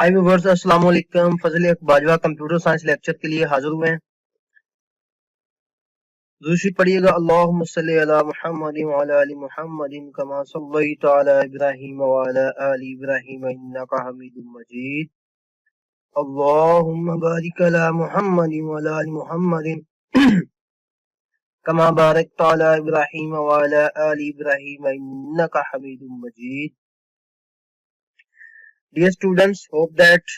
हाय viewers, अस्सलाम वालेकुम। फजल Bajwa computer science lecture के लिए हाजिर हुए हैं। दूसरी पढ़िएगा, अल्लाहुम्मा सल्ली अला मुहम्मदिन व अला आलि मुहम्मदिन कमा सल्लैता अला इब्राहीम व अला आलि इब्राहीम इन्नका हमीदुम मजीद। अल्लाहुम्मा बारिक अला मुहम्मदिन व अला आलि मुहम्मदिन कमा बारकता अला इब्राहीम व अला आलि इब्राहीम इन्नका हमीदुम मजीद। Dear students, hope that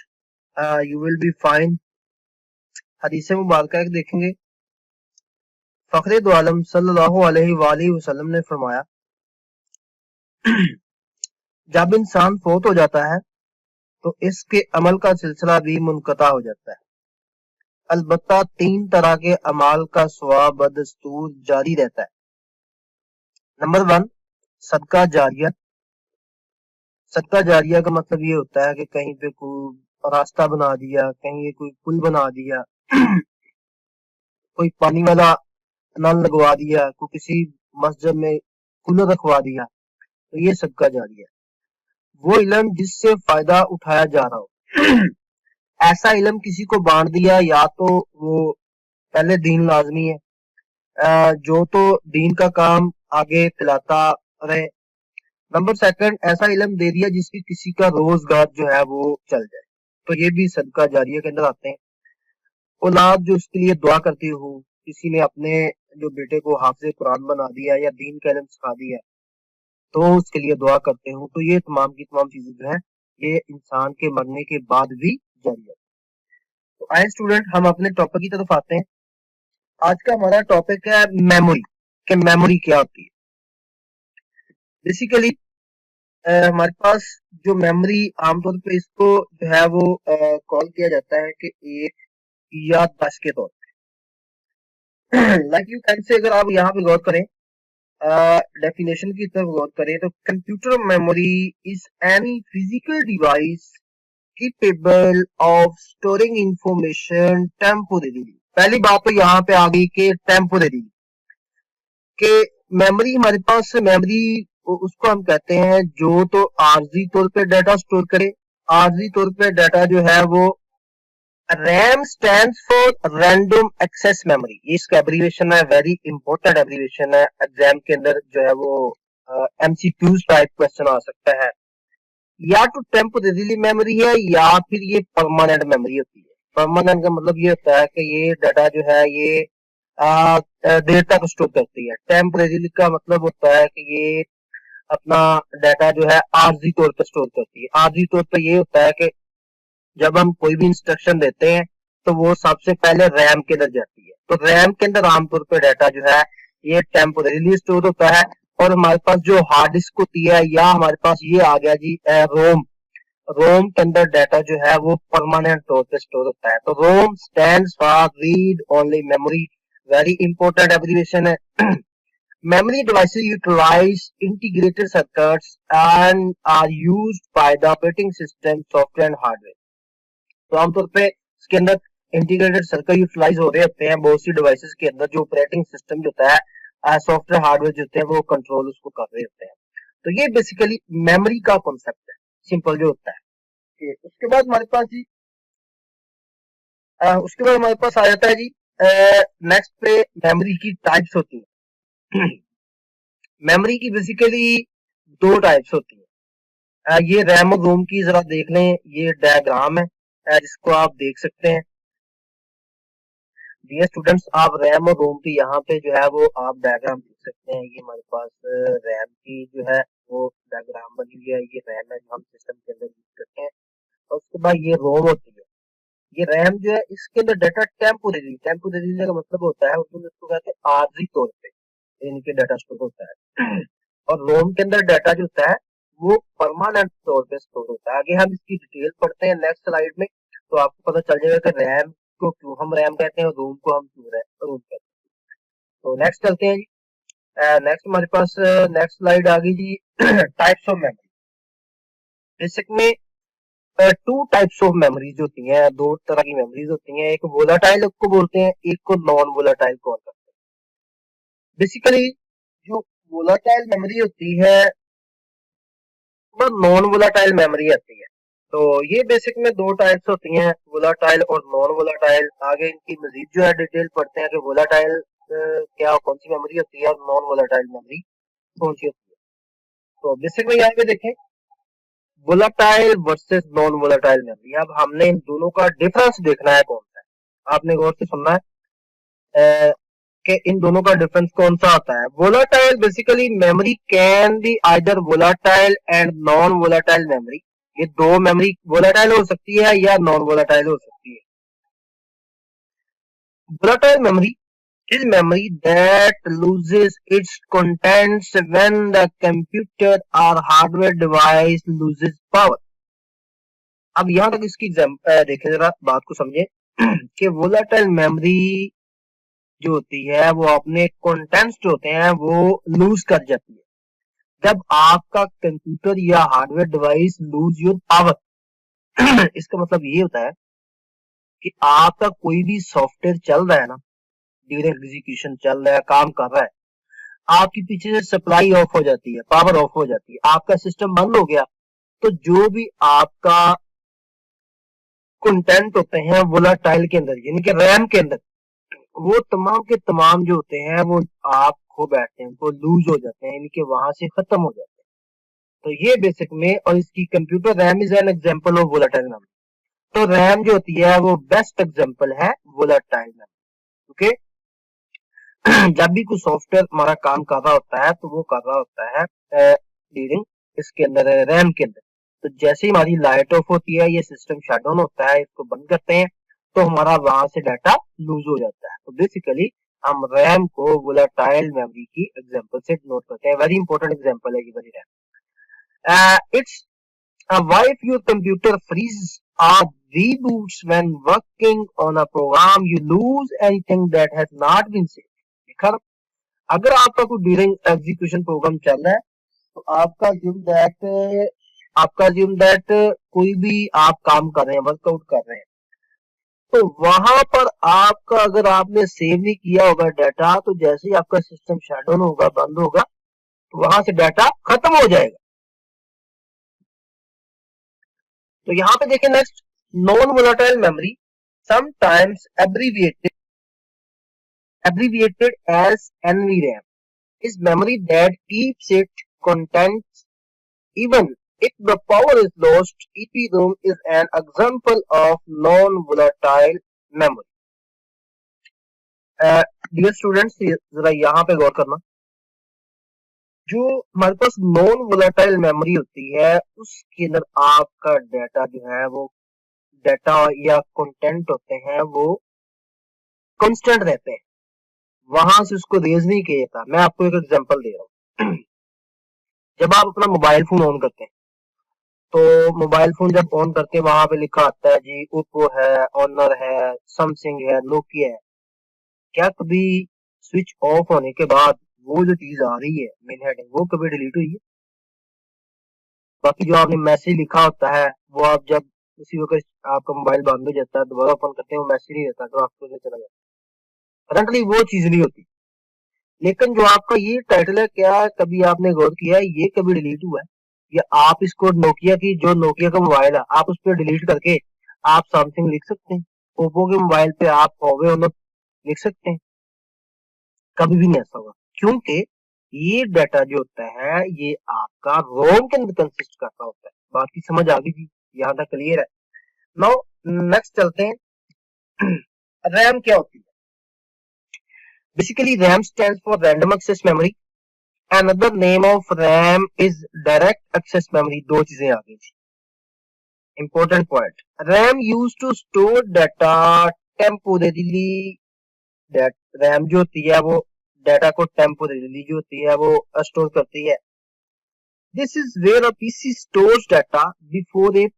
you will be fine. हदीस मुबारक एक देखेंगे। फखरे दो आलम सल्लल्लाहु अलैहि वसल्लम ने फरमाया, जब इंसान फौत हो जाता है तो इसके अमल का सिलसिला भी मुनक़ता हो जाता है। अलबत्ता 3 तरह के अमाल का सवाब बदस्तूर जारी रहता है। नंबर 1, सदका जारिया। सदका जारिया का मतलब ये होता है कि कहीं पे कोई रास्ता बना दिया, कहीं कोई पुल बना दिया, कोई पानी वाला नल लगवा दिया, कोई किसी मस्जिद में कूलर रखवा दिया, तो ये सदका जारिया है। वो इल्म जिससे फायदा उठाया जा रहा हो, ऐसा इल्म किसी को बांट दिया, या तो वो पहले दीन लाजमी है, जो तो दीन का काम आगे फैलाता रहे। नंबर 2, ऐसा इल्म दे दिया जिसकी किसी का रोजगार जो है वो चल जाए, तो ये भी सदका जारिया के अंदर आते हैं। औलाद जो उसके लिए दुआ करती हो, किसी ने अपने जो बेटे को हाफिज कुरान बना दिया या दीन का इल्म सिखा दिया तो उसके लिए दुआ करते हो, तो ये तमाम की तमाम चीजें जो है ये इंसान के मरने के बाद भी जारी है। तो आए स्टूडेंट, हम अपने टॉपिक की तरफ आते हैं। आज का हमारा टॉपिक है मेमोरी, कि मेमोरी क्या होती है। बेसिकली हमारे पास जो मेमोरी, आमतौर पे इसको जो है वो कॉल किया जाता है कि एक याददाश्त के तौर पे। लाइक यू कैन से, अगर आप यहाँ पे गौर करें, डेफिनेशन की तरफ गौर करें, तो computer memory is any physical device capable of storing information temporarily। पहली बात तो यहाँ पे आ गई कि टेम्पोरेरी, के मेमोरी हमारे पास मेमोरी उसको हम कहते हैं जो तो आर्जी तौर पे डाटा स्टोर करे। आर्जी तौर पे डाटा जो है वो RAM stands for random access memory, इसका एब्रीविएशन है, वेरी इंपॉर्टेंट एब्रीविएशन है। एग्जाम के अंदर जो है वो एमसीक्यूज टाइप क्वेश्चन आ सकता है। या तो टेम्पोरेरी मेमोरी है या फिर ये परमानेंट मेमोरी होती है। परमानेंट का मतलब ये होता है कि ये डाटा जो है ये देर तक स्टोर करती है। टेम्पोरेरी का मतलब होता है कि ये अपना डाटा जो है आर्जी तौर पर स्टोर करती है। आर्जी तौर पर ये होता है कि जब हम कोई भी इंस्ट्रक्शन देते हैं तो वो सबसे पहले रैम के अंदर जाती है, तो रैम के अंदर आमतौर पर डाटा जो है ये टेम्पोरेरी स्टोर होता है। और हमारे पास जो हार्ड डिस्क होती है, या हमारे पास ये आ गया जी रोम, रोम के अंदर डाटा जो है वो परमानेंट तौर पे स्टोर होता है। तो ROM stands for read only memory, very important abbreviation है। Memory devices utilize integrated circuits and are used by the operating system, software and hardware. तो आमतौर पे इसके अंदर इंटीग्रेटेड सर्किट यूटिलाइज हो रहे होते हैं बहुत सी डिवाइसेस के अंदर। जो ऑपरेटिंग सिस्टम जो होता है, सॉफ्टवेयर हार्डवेयर जो होते हैं वो कंट्रोल उसको कर रहे होते हैं। तो ये बेसिकली मेमोरी का कॉन्सेप्ट है, सिंपल जो होता है। उसके बाद हमारे पास जी उसके बाद हमारे पास आ जाता है जी नेक्स्ट पे मेमोरी की टाइप्स होती है। मेमोरी की बेसिकली 2 टाइप्स होती है। ये रैम और रोम की जरा देख लें, ये डायग्राम है जिसको आप देख सकते हैं। डियर स्टूडेंट्स, आप रैम और रोम की यहाँ पे जो है वो आप डायग्राम देख सकते हैं। ये हमारे पास रैम की जो है वो डायग्राम बनी हुई है। ये रैम है जो हम सिस्टम के अंदर यूज करते हैं। और उसके बाद ये रोम होती है। ये रैम जो है इसके अंदर डाटा टेम्पोरेरी, टेम्पोरेरी का मतलब होता है उर्दू में इसको कहते हैं आर्जी तौर पे इनके डाटा स्टोर होता है। और रोम के अंदर डाटा जो होता है वो परमानेंट तौर पे स्टोर होता है। आगे हम इसकी डिटेल पढ़ते हैं नेक्स्ट स्लाइड में, तो आपको पता चल जाएगा कि रैम को क्यों हम रैम कहते हैं और रोम को हम क्यों रोम कहते हैं। तो नेक्स्ट चलते हैं जी। नेक्स्ट हमारे पास नेक्स्ट स्लाइड आ गई जी। Types of memory. बेसिक में 2 टाइप्स ऑफ मेमोरीज होती हैं, 2 तरह की मेमोरीज होती हैं। एक वोलाटाइल को बोलते हैं, एक को नॉन वोलाटाइल कॉल करते हैं। बेसिकली जो वोलाटाइल मेमोरी होती है वो नॉन वोलाटाइल मेमोरी आती है। तो ये बेसिक में दो टाइप्स होती हैं, वोलाटाइल और नॉन वोलाटाइल। आगे इनकी मजीद जो है डिटेल पढ़ते हैं कि वोलाटाइल क्या कौन सी मेमोरी होती है और नॉन वोलाटाइल मेमोरी कौन सी होती है। तो बेसिक में यहाँ पे देखें volatile versus non volatile memory. अब हमने इन दोनों का डिफरेंस देखना है कौन सा है। आपने गौर से सुनना है कि इन दोनों का डिफरेंस कौन सा होता है। Volatile basically memory can be either volatile and non volatile memory. ये दो मेमोरी वोलाटाइल हो सकती है या नॉन वोलाटाइल हो सकती है। Volatile memory is memory that loses its contents when the computer or hardware device loses power. अब यहां तक इसकी देखें, जरा बात को समझे कि वोलाटाइल मेमोरी जो होती है वो अपने कंटेंट्स जो होते हैं वो लूज कर जाती है जब आपका कंप्यूटर या hardware device lose your power. इसका मतलब ये होता है कि आपका कोई भी सॉफ्टवेयर चल रहा है ना, ड्यूरिंग एग्जीक्यूशन चल रहा है, काम कर रहा है, आपकी पीछे से सप्लाई ऑफ हो जाती है, पावर ऑफ हो जाती है, आपका सिस्टम बंद हो गया, तो जो भी आपका कंटेंट होते हैं वोलाटाइल के अंदर यानी कि रैम के अंदर, वो तमाम के तमाम जो होते हैं वो आप खो बैठते हैं, वो लूज हो जाते हैं, यानी कि वहां से खत्म हो जाते हैं। तो ये बेसिक में, और इसकी computer RAM is an example of volatile memory. तो रैम जो होती है वो बेस्ट एग्जांपल है वोलाटाइल मेमोरी। ओके, जब भी कोई सॉफ्टवेयर हमारा काम कर रहा होता है तो वो कर रहा होता है ड्यूरिंग इसके अंदर रैम के अंदर। तो जैसे ही हमारी लाइट ऑफ होती है, ये सिस्टम शट डाउन होता है, इसको बंद करते हैं, तो हमारा वहां से डाटा लूज हो जाता है। तो बेसिकली हम रैम को वोलाटाइल मेमोरी की एग्जांपल से नोट करते हैं। वेरी इंपॉर्टेंट एग्जांपल है ये वाली RAM. It's why if your computer freezes or reboots when working on a program, you lose anything that has not been saved. देखा, अगर आपका कोई ड्यूरिंग एग्जीक्यूशन प्रोग्राम चल रहा है तो आपका ज्यूम दैट कोई भी आप काम कर रहे हैं, वर्कआउट कर रहे हैं, तो वहां पर आपका अगर आपने सेव नहीं किया होगा डाटा, तो जैसे ही आपका सिस्टम शट डाउन होगा, बंद होगा, तो वहां से डाटा खत्म हो जाएगा। तो यहाँ पे देखें next, non volatile memory sometimes abbreviated as NVRAM is memory that keeps its contents even if the power is lost. EPROM is an example of non-volatile memory. Dear students, जरा यहाँ पे गौर करना, जो हमारे पास नॉन वोलाटाइल मेमोरी होती है उसके अंदर आपका डाटा जो है वो डाटा या कंटेंट होते हैं वो कांस्टेंट रहते हैं, वहां से उसको रेज नहीं किया जाता। मैं आपको एक एग्जांपल दे रहा हूँ। जब आप अपना मोबाइल फोन ऑन करते हैं, तो मोबाइल फोन जब ऑन करते हैं वहां पे लिखा आता है जी ओप्पो है, ऑनर है, सैमसंग है, नोकिया है। क्या कभी स्विच ऑफ होने के बाद वो जो चीज आ रही है मेन हेडिंग, वो कभी डिलीट हुई है? बाकी जो आपने मैसेज लिखा होता है वो आप जब उसी वक्त आपका मोबाइल बंद हो जाता है, दोबारा ओपन करते हैं, वो मैसेज नहीं रहता, तो आपको चला जाता है। करंटली वो चीज नहीं होती। लेकिन जो आपका ये टाइटल है, क्या कभी आपने गौर किया है ये कभी डिलीट हुआ है? या आप इसको नोकिया की, जो नोकिया का मोबाइल है, आप उस पर डिलीट करके आप सैमसंग लिख सकते हैं, ओप्पो के मोबाइल पे आप हुआवे ऑनर लिख सकते हैं? कभी भी नहीं ऐसा होगा, क्योंकि ये डाटा जो होता है ये आपका रोम के अंदर कंसिस्ट करता होता है। बात की समझ आ गई जी, यहाँ तक क्लियर है। नाउ नेक्स्ट चलते हैं, रैम क्या होती है? Basically RAM stands for random access memory. Another name of RAM is direct access memory. दो चीजें आ गई। Important point, RAM use to store data temporarily. RAM जो होती है वो डाटा को टेम्पोरेरीली जो होती है वो स्टोर करती है। This is where a PC stores data before it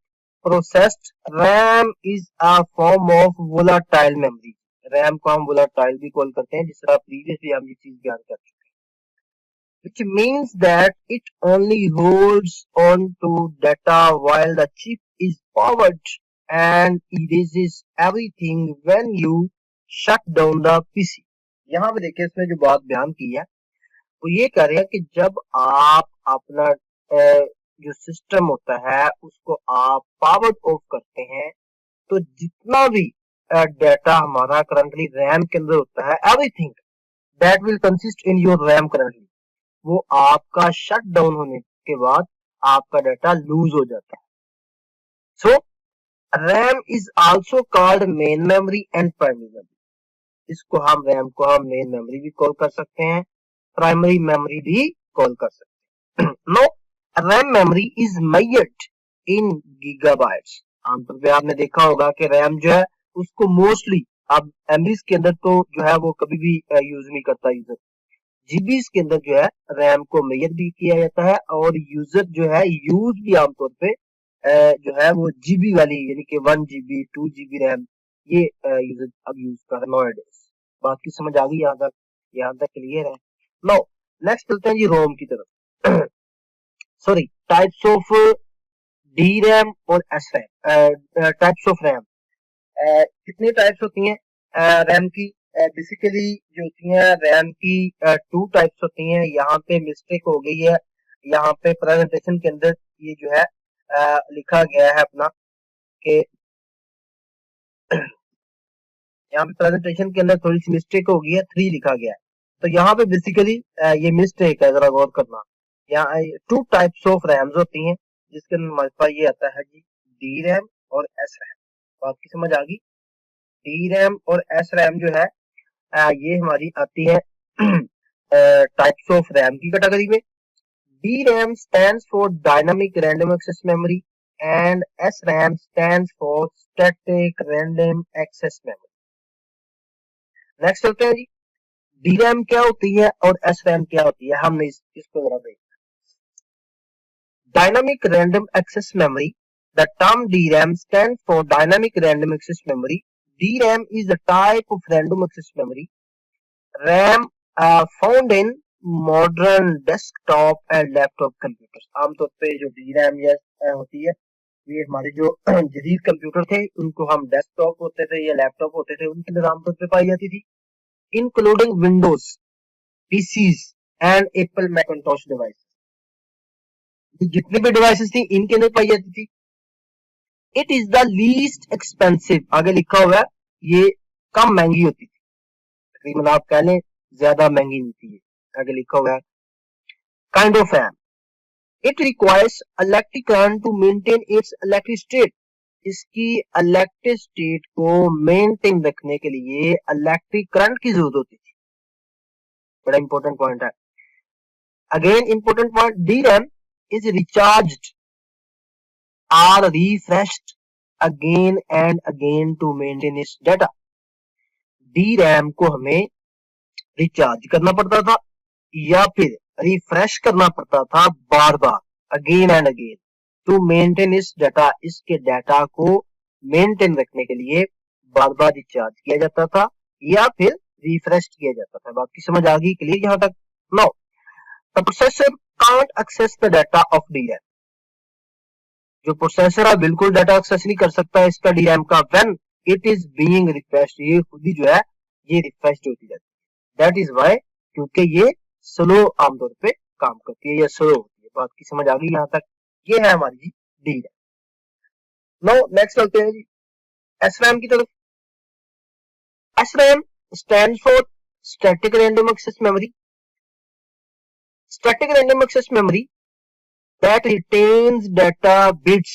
processed. RAM is a form of volatile memory. RAM को हम वोलाटाइल भी कॉल करते हैं, जिस तरह प्रीवियसली हम ये चीज ज्ञान कर चुके हैं, which means that it only holds on to data while the chip is powered and erases everything when you shut down the PC. यहाँ पे देखिए इसमें जो बात बयान की है वो ये कह रहे हैं कि जब आप अपना जो सिस्टम होता है उसको आप पावर ऑफ करते हैं तो जितना भी डाटा हमारा करंटली रैम के अंदर होता है, everything that will consist in your RAM currently, वो आपका शट डाउन होने के बाद आपका डाटा लूज हो जाता है. So RAM is also called main memory and primary memory. इसको हम रैम को हम मेन मेमोरी भी कॉल कर सकते हैं, प्राइमरी मेमोरी भी कॉल कर सकते हैं. No, RAM memory is measured in gigabytes. आमतौर पे आपने देखा होगा कि रैम जो है उसको मोस्टली अब एमबीज के अंदर तो जो है वो कभी भी यूज नहीं करता यूजर. जीबीज के अंदर जो है रैम को मेजर भी किया जाता है और यूजर जो है यूज भी आमतौर पे जो है वो जीबी वाली यानी कि 1 GB 2 GB रैम ये यूजर अब यूज कर रहे हैं. बात की समझ आ गई यहाँ तक क्लियर है. नाउ नेक्स्ट चलते हैं जी रोम की तरफ. Sorry, types of D RAM और S RAM. Types of RAM, कितनी टाइप्स होती हैं रैम की? बेसिकली जो होती हैं रैम की 2 टाइप्स होती हैं. यहाँ पे मिस्टेक हो गई है, यहाँ पे प्रेजेंटेशन के अंदर ये जो है लिखा गया है अपना कि यहाँ पे प्रेजेंटेशन के अंदर थोड़ी सी मिस्टेक हो गई है, 3 लिखा गया है. तो यहाँ पे बेसिकली ये मिस्टेक है, जरा गौर करना. यहाँ 2 टाइप्स ऑफ रैम्स होती हैं जिसके अंदर हमारे पास ये आता है जी डी रैम और एस रैम. तो आपकी समझ आ गई. डी रैम और एस रैम जो है ये हमारी आती है टाइप्स ऑफ रैम की कैटेगरी में. DRAM stands for Dynamic Random Access Memory and SRAM stands for Static Random Access Memory. Next चलते हैं जी, DRAM क्या होती है और SRAM क्या होती है, हमने इसको जरा देखना. Dynamic Random Access Memory, the term DRAM stands for Dynamic Random Access Memory. DRAM is a type of random access memory. RAM found in modern desktop and laptop computers. आमतौर पे जो डी रैम होती है ये हमारे जो जदीद computer थे उनको हम डेस्कटॉप होते थे या लैपटॉप होते थे उनके अंदर आमतौर पे पाई जाती थी, including Windows PCs and Apple Macintosh device. जितनी भी डिवाइसेस थी इनके अंदर पाई जाती थी. It is the least expensive, आगे लिखा हुआ है ये कम महंगी होती थी, तकरीबन आप कह लें ज्यादा महंगी नहीं थी. आगे लिखा हुआ है kind of RAM. It requires electric current to maintain its electric state. इसकी इलेक्ट्रिक स्टेट को मेंटेन रखने के लिए इलेक्ट्रिक करंट की जरूरत होती थी. बड़ा इंपॉर्टेंट पॉइंट है. Again important point, D RAM is recharged और refreshed again and again to maintain its data. D RAM को हमें रिचार्ज करना पड़ता था या फिर रिफ्रेश करना पड़ता था बार बार, again and again, to maintain इस डाटा. इसके डाटा को मेंटेन रखने के लिए बार बार रिचार्ज किया जाता था या फिर रिफ्रेश किया जाता था. बात की समझ आ गई क्लियर यहाँ तक? No, the processor can't access the data of DRAM. जो प्रोसेसर है बिल्कुल डाटा एक्सेस नहीं कर सकता है इसका DRAM का. When it is being refreshed, ये खुद ही जो है ये रिफ्रेश्ड होती जाती है. दैट इज व्हाई, क्योंकि ये स्लो आमतौर पे काम करती है या स्लो होती है. बात की समझ आ गई यहाँ तक? ये है हमारी जी डी रैम. नाउ नेक्स्ट चलते हैं जी एसरैम की तरफ. SRAM stands for static random access memory. Static random access memory that retains data bits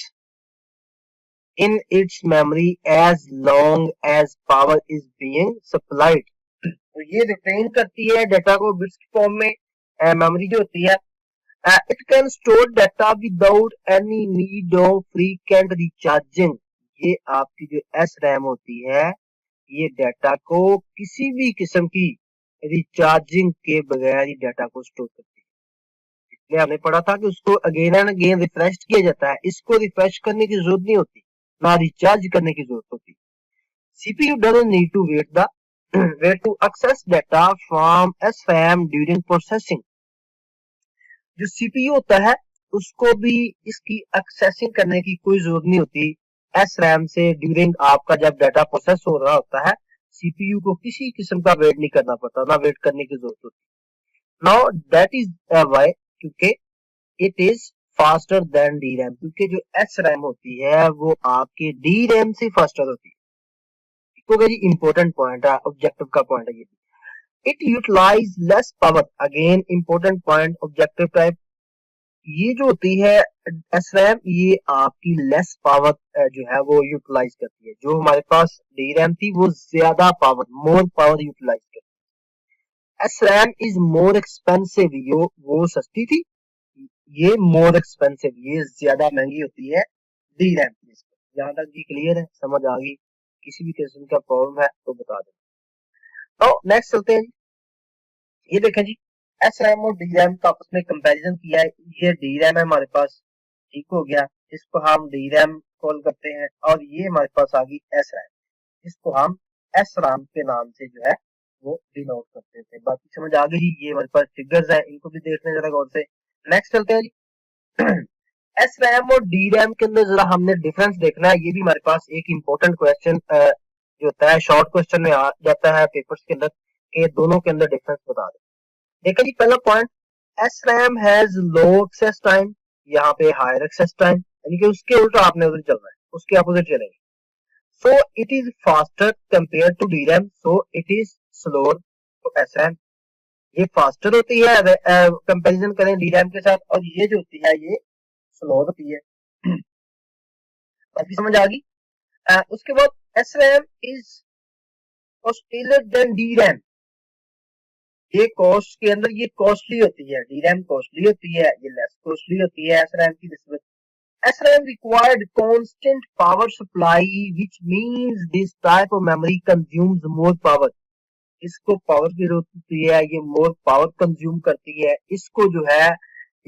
in its memory as long as power is being supplied. तो ये रिटेन करती है data को बिट्स की फॉर्म में. मेमोरी जो होती है it can store data without any need of frequent recharging. ये आपकी जो एस रैम होती है ये डाटा को किसी भी किस्म की रिचार्जिंग के बगैर ही डाटा को स्टोर करती है. इसलिए हमने पढ़ा था कि उसको अगेन एंड अगेन रिफ्रेश किया जाता है. इसको रिफ्रेश करने की जरूरत नहीं होती, ना रिचार्ज करने की जरूरत होती. CPU doesn't need to wait to access data from SRAM during processing. जो CPU होता है उसको भी इसकी एक्सेसिंग करने की कोई जरूरत नहीं होती SRAM से. ड्यूरिंग आपका जब डाटा प्रोसेस हो रहा होता है CPU को किसी किस्म का वेट नहीं करना पड़ता, ना वेट करने की जरूरत होती. नाउ दैट इज व्हाई, क्योंकि it is faster than D RAM, क्योंकि जो एस रैम होती है वो आपकी डी रैम से फास्टर होती है। तो वेरी इंपॉर्टेंट पॉइंट है, ऑब्जेक्टिव का पॉइंट है ये। It utilize less power, again important point objective type. ये जो होती है एस रैम, ये आपकी लेस पावर जो है वो यूटिलाइज करती है। जो हमारे पास डी रैम थी वो ज्यादा पावर, मोर पावर यूटिलाइज करती है। S RAM is more expensive, वो सस्ती थी, ये मोर एक्सपेंसिव, ये ज्यादा महंगी होती है डी रैम। यहाँ तक जी क्लियर है, समझ आ गई? किसी भी किस्म का प्रॉब्लम है तो बता दें। तो नेक्स्ट चलते हैं। ये देखें जी, एस रैम और डी रैम का आपस में कंपैरिजन किया है। ये डी रैम है हमारे पास, ठीक हो गया, इसको हम डी रैम कॉल करते हैं। और ये हमारे पास आ गई एस रैम, इसको हम एस रैम के नाम से जो है वो डिनोट करते थे। बाकी समझ आ गई? ये हमारे पास फिगर्स है, इनको भी देखने जरा गौर से। नेक्स्ट चलते हैं जी। एस रैम और डी रैम के अंदर जरा हमने डिफरेंस देखना है। ये भी हमारे पास एक इंपॉर्टेंट क्वेश्चन जो होता है, शॉर्ट क्वेश्चन में आ जाता है पेपर्स के अंदर, के दोनों के अंदर डिफरेंस बता दें। देखिए जी, पहला point, S RAM has low access time, यहाँ पे हायर एक्सेस टाइम, यानी कि उसके उल्टा आपने उधर चलना है, उसके अपोजिट चलेंगे। So it is faster compare to D RAM, so it is slower to S RAM. ये फास्टर होती है कंपैरिजन करें डी रैम के साथ, और ये जो होती है ये स्लो होती है। बाकी समझ आ गई? उसके बाद S RAM is costlier then D RAM, ये कॉस्ट के अंदर ये कॉस्टली होती है, डी रैम कॉस्टली होती है, ये लेस कॉस्टली होती है एस रैम की निस्बत। S RAM required constant power supply, which means this type of memory consumes more power. इसको पावर की जरूरत होती है, ये मोर पावर कंज्यूम करती है, इसको जो है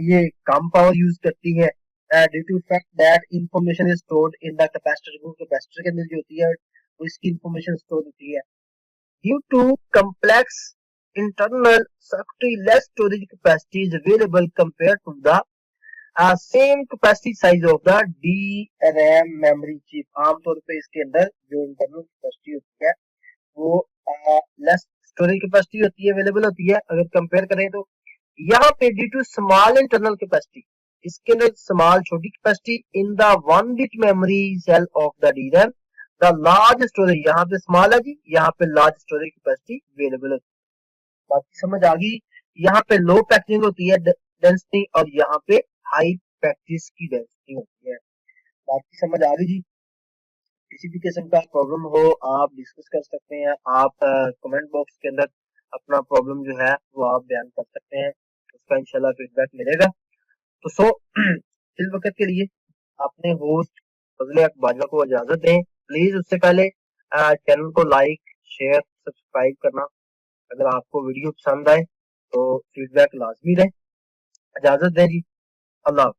ये कम पावर यूज करती है। Due to fact that information is stored in the capacitor, capacitor के अंदर जो होती है वो इसकी इंफॉर्मेशन स्टोर होती है। Due to complex internal circuitry, less storage capacity is available compared to the same capacity size of the DRAM memory chip. आमतौर पे इसके अंदर जो इंटरनल कैपेसिटी होती है वो लेस स्टोरेज कैपेसिटी होती है, अवेलेबल होती है अगर कंपेयर करें तो। यहाँ पे due to small internal capacity, इसके अंदर स्मॉल छोटी capacity in the 1 bit memory cell of the DRAM, the large storage, यहाँ पे स्मॉल है जी, यहाँ पे लार्ज स्टोरेज कैपेसिटी अवेलेबल होती है। बाकी समझ आ गई? यहाँ पे लो पैकेजिंग होती है डेंसिटी, और यहाँ पे हाई पैकेज की डेंसिटी होती है। बाकी समझ आ गई जी? किसी भी किस्म का प्रॉब्लम हो आप डिस्कस कर सकते हैं, आप कमेंट बॉक्स के अंदर अपना प्रॉब्लम जो है वो आप बयान कर सकते हैं, उसका इंशाल्लाह फीडबैक मिलेगा। तो इस वक्त के लिए अपने होस्ट फजले अकबाजा को इजाजत दें। प्लीज उससे पहले चैनल को लाइक, शेयर, सब्सक्राइब करना। अगर आपको वीडियो पसंद आए तो फीडबैक लाजमी दें। इजाजत दें जी, अल्लाह।